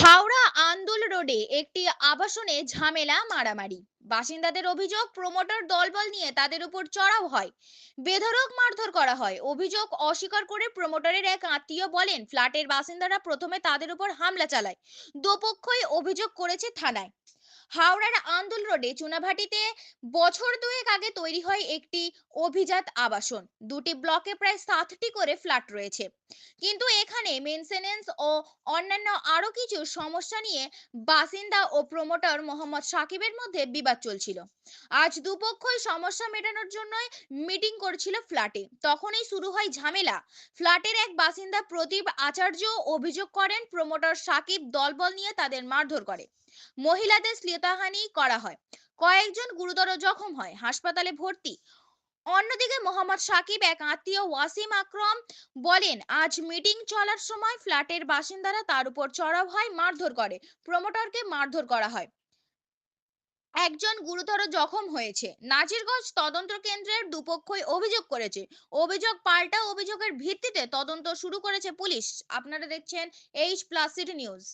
হাওড়া আন্দুল রোডে একটি আবাসনে ঝামেলা মারামারি। বাসিন্দাদের অভিযোগ, প্রমোটার দলবল নিয়ে তাদের উপর চড়াও হয়, বেধড়ক মারধর করা হয়। অভিযোগ অস্বীকার করে প্রমোটারের এক আত্মীয় বলেন, ফ্ল্যাটের বাসিন্দারা প্রথমে তাদের উপর হামলা চালায়। দুপক্ষই অভিযোগ করেছে থানায়। হাওড়ার আন্দুল রোডে চুনাভাটিতে বছর দুয়েক আগে তৈরি হয় একটি অভিজাত আবাসন। দুটি ব্লকে প্রায় 60টি করে ফ্ল্যাট রয়েছে, কিন্তু এখানে মেনটেনেন্স ও অন্যান্য আরো কিছু সমস্যা নিয়ে বাসিন্দা ও প্রমোটার মোহাম্মদ সাকিবের মধ্যে বিবাদ চলছিল। আজ দুপক্ষই সমস্যা মেটানোর জন্য মিটিং করছিল ফ্ল্যাটে, তখনই শুরু হয় ঝামেলা। ফ্ল্যাটের এক বাসিন্দা প্রদীপ আচার্য অভিযোগ করেন, প্রমোটার সাকিব দলবল নিয়ে তাদের মারধর করে, মহিলাদের শ্লীলতাহানি করা হয়, কয়েকজন গুরুতর জখম হয়, হাসপাতালে ভর্তি। অন্যদিকে মোহাম্মদ সাকিব এক আত্মীয় ওয়াসিম আকরম বলেন, আজ মিটিং চলার সময় ফ্ল্যাটের বাসিন্দারা তার উপর চড়াও হয়, মারধর করে, প্রমোটরকে মারধর করা হয়, একজন গুরুতর জখম হয়েছে। নাজিরগঞ্জ তদন্ত কেন্দ্রের দুপক্ষই অভিযোগ করেছে। অভিযোগ পাল্টা অভিযোগের ভিত্তিতে তদন্ত শুরু করেছে পুলিশ। আপনারা দেখছেন H+ সিটি নিউজ।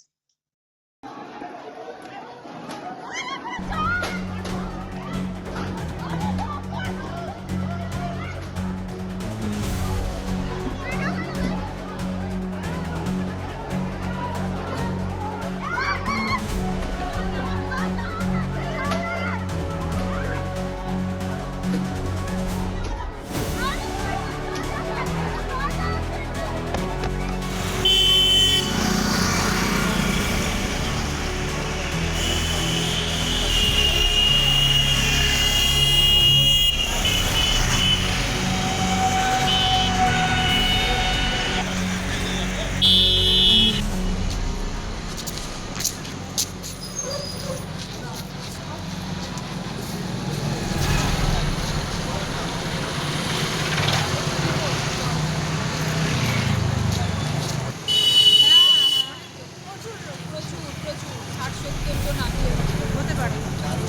প্রচুর প্রচুর ৬০-৭০ জন আছে, হতে পারে।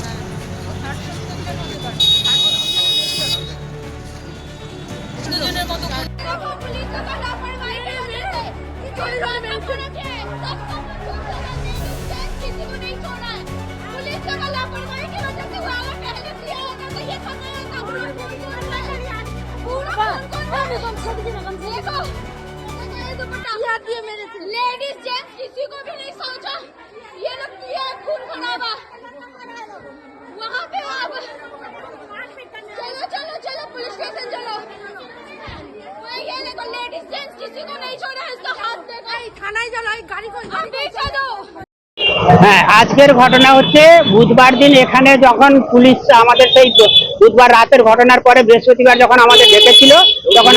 হ্যাঁ, ৬০-৭০ জন হতে পারে। ৬০-৭০ জনের বেশি হবে। ১০ জনের মতো लेडीज जेंट्स किसी को भी नहीं सोचा, ये लोग किया खून खराबा वहाँ पे। अब चलो चलो चलो पुलिस स्टेशन चलो। ये देखो लेडीज जेंट्स किसी को नहीं छोड़ा, इसका हाथ देखो। थानाয় चलो, गाड़ी को पीछे दो। হ্যাঁ, আজকের ঘটনা হচ্ছে বুধবার দিন এখানে যখন পুলিশ আমাদের সেই বুধবার রাতের ঘটনার পরে বৃহস্পতিবার যখন আমাদের ডেকেছিল, তখন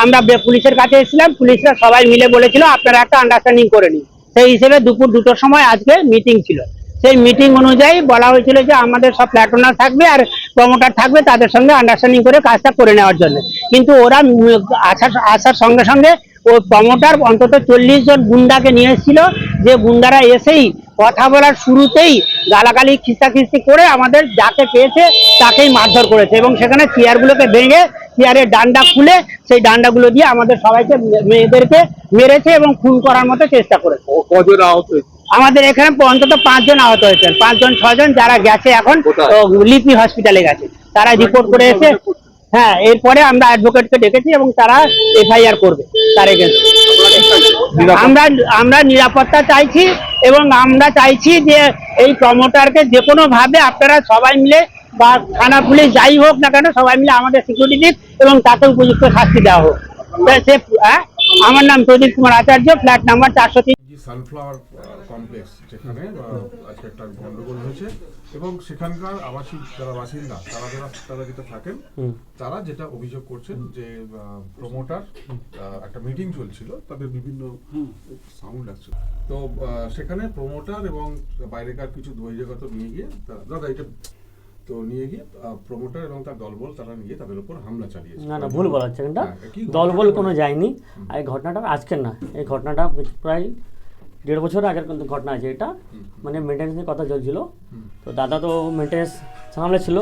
আমরা পুলিশের কাছে এসেছিলাম। পুলিশরা সবাই মিলে বলেছিল আপনারা একটা আন্ডারস্ট্যান্ডিং করে নিন। সেই হিসেবে দুপুর 2টোর সময় আজকে মিটিং ছিল। সেই মিটিং অনুযায়ী বলা হয়েছিল যে আমাদের সব ফ্ল্যাট ওনার থাকবে আর প্রমোটার থাকবে, তাদের সঙ্গে আন্ডারস্ট্যান্ডিং করে কাজটা করে নেওয়ার জন্য। কিন্তু ওরা আসার সঙ্গে সঙ্গে ওই প্রমোটার অন্তত 40 জন গুন্ডাকে নিয়ে এসেছিল, যে গুন্ডারা এসেই কথা বলার শুরুতেই গালাগালি খিস্তাখিস্তি করে আমাদের যাকে পেয়েছে তাকেই মারধর করেছে, এবং সেখানে চেয়ারগুলোকে ভেঙে চেয়ারের ডান্ডা খুলে সেই ডান্ডাগুলো দিয়ে আমাদের সবাইকে মেয়েদেরকে মেরেছে এবং খুন করার মতো চেষ্টা করেছে। কজন আহত হয়েছে? আমাদের এখানে অন্তত 5 জন আহত হয়েছেন, 5 জন 6 জন যারা গেছে এখন লিপি হসপিটালে গেছে, তারা রিপোর্ট করে এসে। হ্যাঁ, এরপরে আমরা অ্যাডভোকেটকে ডেকেছি এবং তারা এফআইআর করবে তার এগেন্স্টে। আমরা নিরাপত্তা চাইছি এবং আমরা চাইছি যে এই প্রমোটারকে যে কোনো ভাবে আপনারা সবাই মিলে বা থানা পুলিশ যাই হোক না কেন সবাই মিলে আমাদের সিকিউরিটি দিন এবং তাতে উপযুক্ত শাস্তি দেওয়া হোক। আমার নাম প্রদীপ কুমার আচার্য, ফ্ল্যাট নাম্বার 403। সানফ্লাওয়ার কমপ্লেক্স, যেখানে আজকে একটা গন্ডগোল হয়েছে এবং সেখানকার আবাসিক যারা বাসিন্দা তারা যেটা থাকেন, তারা যেটা অভিযোগ করছেন যে প্রমোটার একটা মিটিং চলছিল, তাদের বিভিন্ন সাউন্ড আসছে, তো সেখানে প্রমোটার এবং বাইরেকার কিছু বহিরাগত নিয়ে গিয়ে দাদা এটা তো নিয়ে গিয়ে প্রমোটার এবং তার দলবল তারা নিয়ে তাদের উপর হামলা চালিয়েছে। না ভুল বলা হচ্ছে, এটা দলবল কোনো যায়নি। আর এই ঘটনাটা আজকের না, এই ঘটনাটা প্রায় 1.5 বছর আগের কিন্তু ঘটনা আছে এটা। মানে মেনটেন্যান্সের কথা চলছিল, তো দাদা তো মেনটেন্যান্স সামলেছিল।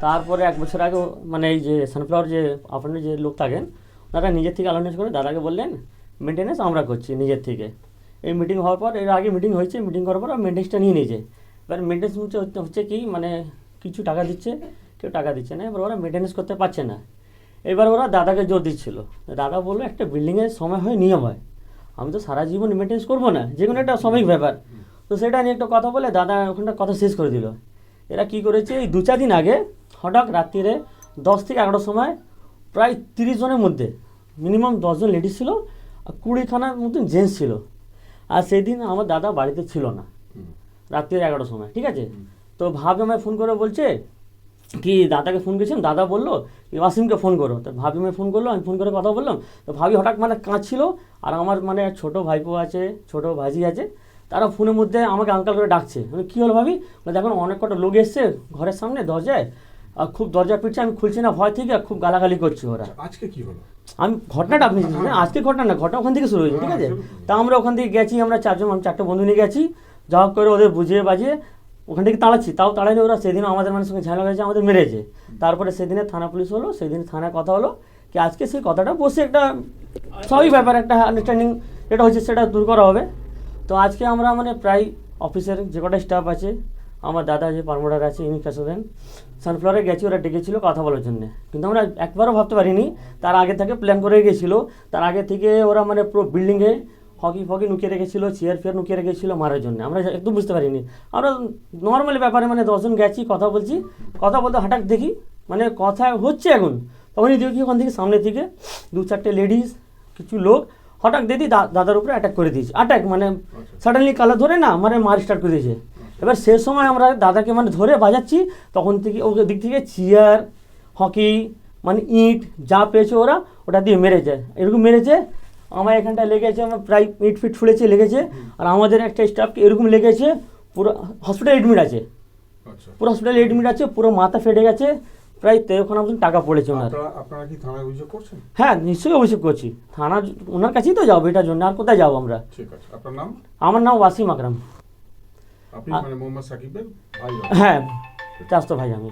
তারপরে 1 বছর আগে মানে এই যে সানফ্লাওয়ার যে আপনার যে লোক থাকেন, তারা নিজের থেকে অ্যালাউন্স করে দাদাকে বললেন মেনটেন্যান্স আমরা করছি নিজের থেকে। এই মিটিং হওয়ার পর এর আগে মিটিং হয়েছে, মিটিং করার পর মেনটেন্সটা নিয়ে নিয়েছে। এবার মেনটেন্স হচ্ছে কি মানে কিছু টাকা দিচ্ছে, কেউ টাকা দিচ্ছে না, এবার ওরা মেনটেন্স করতে পারছে না। এবার ওরা দাদাকে জোর দিচ্ছিল, দাদা বললো একটা বিল্ডিংয়ের সময় হয় নিয়ম হয়, আমি তো সারা জীবন মেনটেন্স করবো না, যে কোনো একটা সাময়িক ব্যাপার। তো সেটা নিয়ে একটা কথা বলে দাদা ওখানটা কথা শেষ করে দিল। এরা কি করেছে, এই 2-4 দিন আগে হঠাৎ রাত্রিরে 10 থেকে 11টার সময় প্রায় 30 জনের মধ্যে মিনিমাম 10 জন লেডিস ছিল আর 20খানার মতন জেন্টস ছিল। আর সেদিন আমার দাদা বাড়িতে ছিল না, রাত্রিরে 11টার সময়, ঠিক আছে। তো ভাবি আমায় ফোন করে বলছে কি দাদাকে ফোন করেছিলাম, দাদা বললো ওয়াসিমকে ফোন করো। তো ভাবি আমায় ফোন করলো, আমি ফোন করে কথা বললাম। তো ভাবি হঠাৎ মানে কাঁদছিল, আর আমার মানে ছোটো ভাইপো আছে, ছোটো ভাজি আছে, তারা ফোনের মধ্যে আমাকে আঙ্কাল করে ডাকছে। মানে কী হলো ভাবি, দেখুন অনেক কটা লোক এসছে ঘরের সামনে দরজায়, আর খুব দরজা পিটছে, আমি খুলছি না ভয় থেকে, খুব গালাগালি করছি ওরা। আজকে কি হলো? আমি ঘটনাটা আপনি মানে আজকে ঘটনা না, ঘটনা ওখান থেকে শুরু হয়েছে, ঠিক আছে। তা আমরা ওখান থেকে গেছি, আমরা 4 বন্ধু নিয়ে গেছি, যা হোক করে ওদের বুঝিয়ে বাজিয়ে ওখান থেকে তাড়াচ্ছি, তাও তাড়াইনি ওরা। সেদিন আমাদের মানুষের সঙ্গে ঝামেলা হয়েছে, আমাদের মেরেছে। তারপরে সেদিনে থানা পুলিশ হলো, সেদিন থানায় কথা হলো কি আজকে সেই কথাটা বসে একটা স্বাভাবিক ব্যাপার, একটা আন্ডারস্ট্যান্ডিং যেটা হচ্ছে সেটা দূর করা হবে। তো আজকে আমরা মানে প্রায় অফিসের যে কটা স্টাফ আছে, আমার দাদা যে পারমোটার আছে ইনি প্রেসিডেন্ট, সানফ্লাওয়ারে গেছি, ওরা ডেকেছিল কথা বলার জন্য। কিন্তু আমরা একবারও ভাবতে পারিনি, তার আগে থেকে প্ল্যান করে গেছিলো। তার আগে থেকে ওরা মানে পুরো বিল্ডিংয়ে হকি ফকি নুকিয়ে রেখেছিলো, চেয়ার ফেয়ার নুকিয়ে রেখেছিলো মারার জন্য। আমরা একদম বুঝতে পারিনি, আমরা নর্মালি ব্যাপারে মানে 10 জন গেছি, কথা বলছি, কথা বলতে হঠাৎ দেখি মানে কথা হচ্ছে এখন, তখনই দেখি ওখান থেকে সামনে থেকে 2-4টে লেডিস কিছু লোক হঠাৎ দেখি দাদার উপরে অ্যাটাক করে দিয়েছে। অ্যাটাক মানে সাডেনলি কালা ধরে না মানে মার স্টার্ট করে দিয়েছে। এবার সে সময় আমরা দাদাকে মানে ধরে বাজাচ্ছি, তখন থেকে ওকে দিক থেকে চেয়ার হকি মানে ইট যা পেয়েছে ওরা ওটা দিয়ে মেরেছে, এরকম মেরেছে। আমার এখানটায় লেগেছে, আমার প্রায় ইট ফিট ছুঁড়েছে লেগেছে, আর আমাদের একটা স্টাফকে এরকম লেগেছে, পুরো হসপিটালে এডমিট আছে, পুরো হসপিটালে এডমিট আছে, পুরো মাথা ফেটে গেছে, প্রায় 13খানা মতন টাকা পড়েছে ওনার। আপনারা কি থানায় অভিযোগ করছেন? হ্যাঁ নিশ্চয়ই অভিযোগ করছি, থানা ওনার কাছেই তো যাবো এটার জন্য, আর কোথায় যাবো আমরা। ঠিক আছে, আপনার নাম? আমার নাম ওয়াসিম আকরাম। আপনি মানে মোহাম্মদ সাকিবের ভাই? হ্যাঁ চাস্তো ভাই আমি।